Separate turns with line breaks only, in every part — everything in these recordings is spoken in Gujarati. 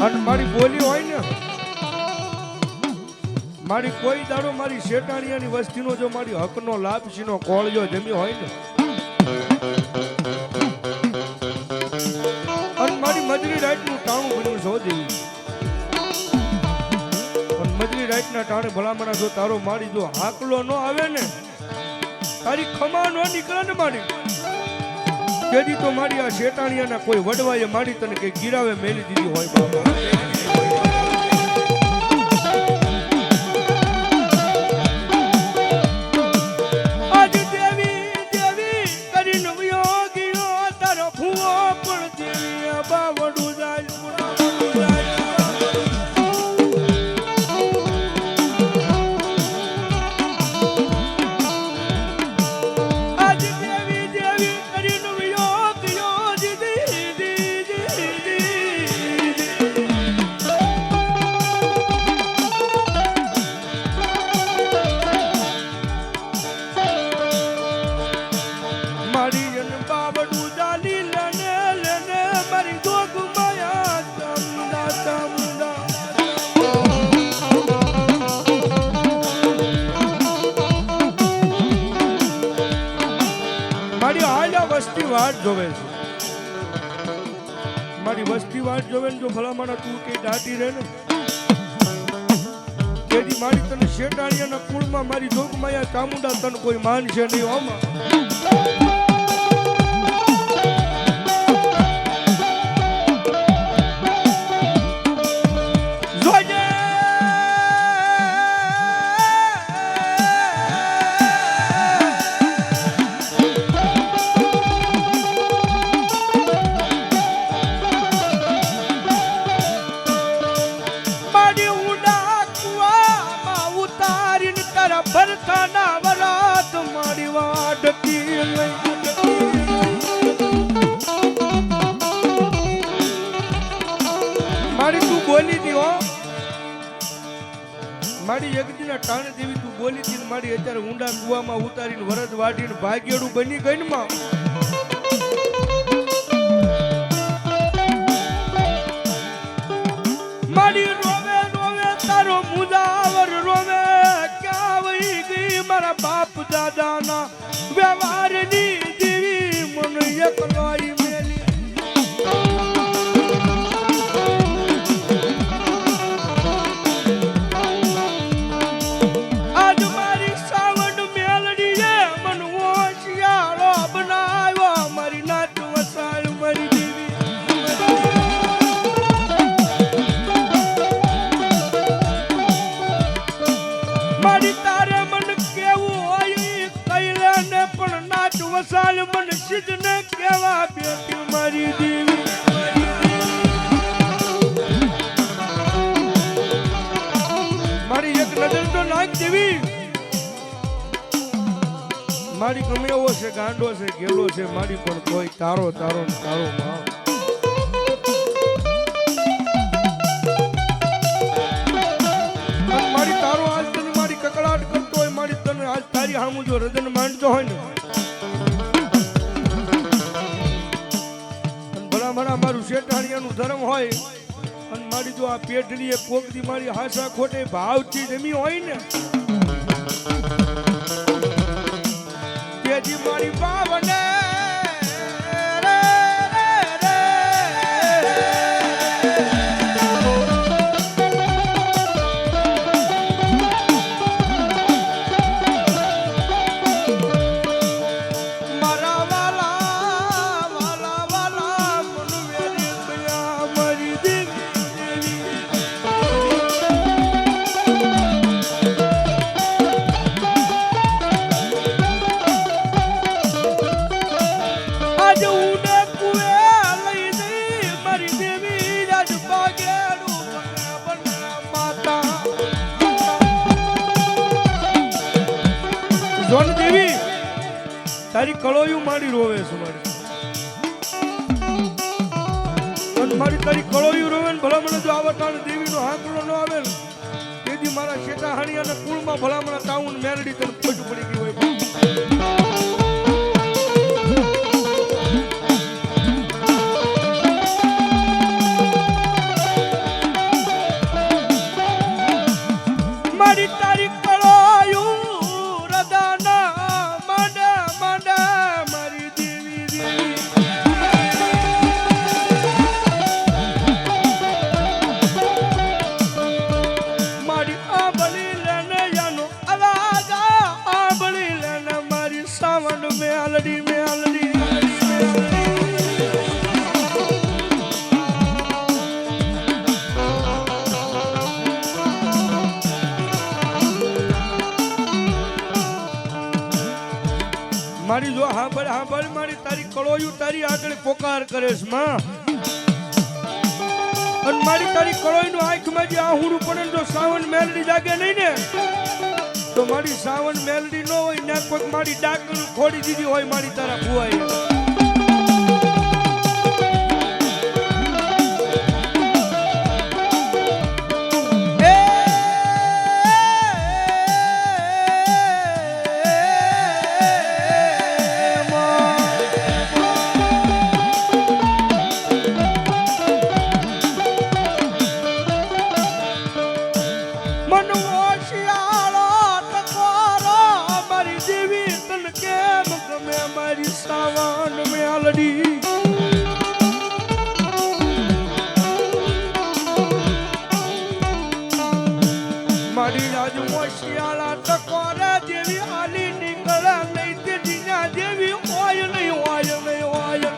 અને મારી બોલી હોય ને, મારી કોઈ દાડો મારી શેટાણીયાની વસ્તીનો જો મારી હકનો લાભ સીનો કોળજો જમી હોય ને, અને મારી મજરી રાતનું ટાણું બન્યું છો દેવી, અને મજરી રાતના ટાણે ભલામણા જો તારો મારી જો હાકલો ન આવે ને, તારી ખમા ન નીકળે ને મારી, તેથી તો મારી આ શેટાણીયાના કોઈ વડવાએ મારી તને કઈ ગીરાવે મેલી દીધી હોય બાબા. વસ્તી વાટ જોવે છે, મારી વસ્તી વાટ જોવે ને, જો ભલામણા તું કઈ દાટી રહે ને, તેથી મારી તને શેટાણીયાના કુળમાં મારી જોગમાયા ચામુંડા તને કોઈ માનશે નહીં હોમાં. મારી તું બોલી દી હો, મારી યજ્ઞના ટાણે દેવી તું બોલી દી, મારી અત્યારે ઊંડા કુવામાં ઉતારીને વરદ વાઢીને ભાગ્યડું બની ગઈ ને માં. મારી રોવે રોવે તારો મુજાવર રોવે, ક્યાં વહી ગઈ મારા બાપ દાદાના વ્યવહારની દેવી, મને એકલાઈ મેલી. આજ મારી સાવણ મેલડીએ મન હોશિયારો બનાવ્યો, મારી નાચ વસાળ મારી દેવી. મારી તારે મન કેવું હોય કઈલે ને, પણ નાચ વસાળ મન સિદ્ધ ને કેવા બેટી મારી દેવી. મારી એક નજર તો નાખ દેવી, મારી ગમે એવો છે ગાંડો છે ગેલો છે મારી, પણ કોઈ તારો તારો ને તારો માં. મારી તારો આજ તને મારી કકડાટ કરતો હોય, મારી તને આજ તારી હામું જો હૃદય માંડતો હોય ને, ભલા મારું શેટાણીયાનું ધર્મ હોય, અને મારી જો આ પેટની એ પોકડી મારી હાસા ખોટે ભાવથી જમી હોય ને, તેથી મારી બાવને તારી કળોયું મારી રોવે છે મારી, અને મારી તારી કળોયું રોવે ને, ભલામણા જો આવટાણ દેવીનો હાંકલો ન આવે ને, તેથી મારા શેટા હાણિયાના કુળમાં ભલામણા તાઉન મેરડી તને ખોટું પડી ગયું હોય. હાંભળ મારી તારી કળોયું તારી આગળ પોકાર કરે છે માં. અને મારી તારી કળોયનું આંખમાં જે આહુડું પડે જો સાવન મેલડી જાગે નહીં ને તો મારી સાવન મેલડી ન હોય ને કોઈ મારી ડાકનું ખોડી દીધી હોય મારી તારા ભુવાએ. મારી રાજુ શિયાળા ટકોરા જેવી આલી નીકળે નહીં તે જીના જેવી હોય નહીં હોય નહીં હોય.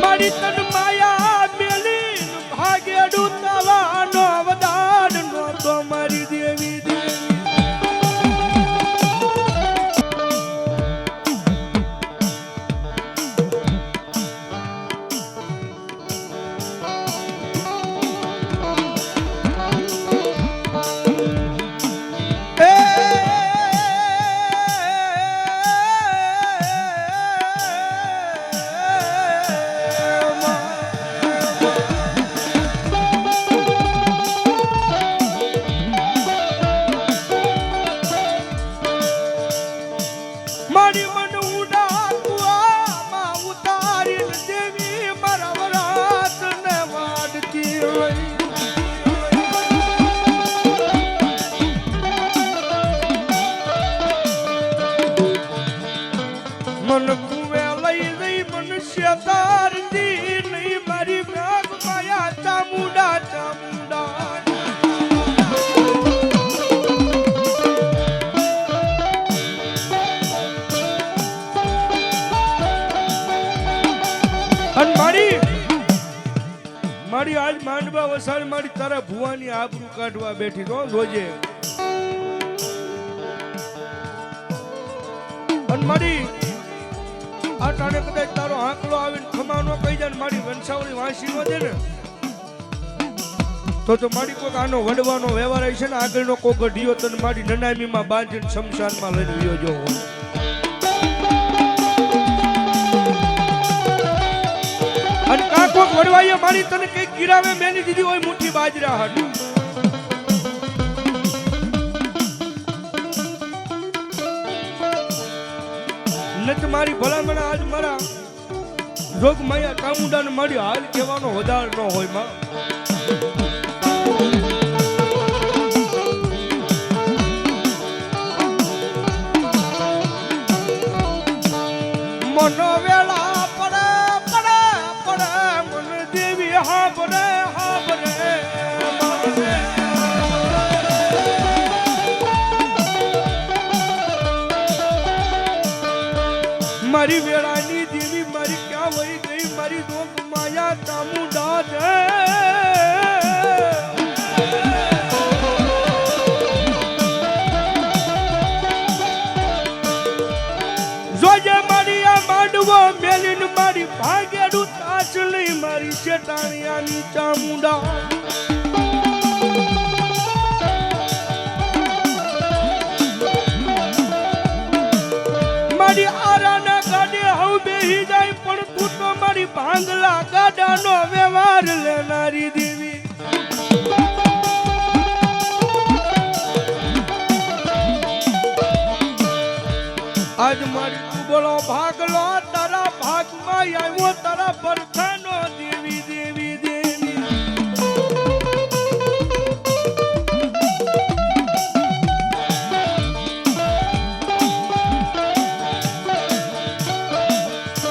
મારી તન માયા મેલી ભાગેડું તવાનો વદાડ નો તો મારી દેવી મન કુવે લઈ લઈ મનુષ્ય તારતી નહીં મારી મેઘ માયા ચામુંડા ચામુંડા. અને મારી આજ માંડવા વસાડી મારી તારા ભુવાની આબરૂ કાઢવા બેઠી તો રોજે. અને મારી આ ટાણે કદાચ તારો આંકડો આવીને ખમાનો કહી જાય મારી વંશાવળી વાંસી નો દે ને તો મારી કોઈક આનો વડવાનો વ્યવહાર છે ને આગળનો કોઈ ગઢિયો તને મારી નનામીમાં બાંધીને શમશાનમાં લઈને વિયો જો હોય. અને કાં કોઈક વડવાઈએ મારી તને કઈક ગિરાવે મેલી દીધી હોય મુઠ્ઠી બાજરા હાટ. નથી મારી ભલામણ આજ મારા જોગ માયા ચામુંડાને મારી હાલ કહેવાનો વધાર ન હોય માં. મનો વેળા પડે પડે પડે મન દેવી હા પડે હા પડે. મારી વેળાની દેવી મારી ક્યાં વહી ગઈ મારી દોગ માયા ચામુંડા દે. જોજે મારી આ માંડવો મેલીને મારી ભાગેડું તાસલી મારી શેટાણિયાની ચામુંડા. મારી આરાના ગાડે હવ બેહી જાય પણ તું તો મારી ભાંગલા ગાડાનો વ્યવહાર લેનારી દેવી. આજ મારી તું બોલો ભાગલો તારા ભાગમાં આવ્યો તારા પરખાનો દેવી દેવી.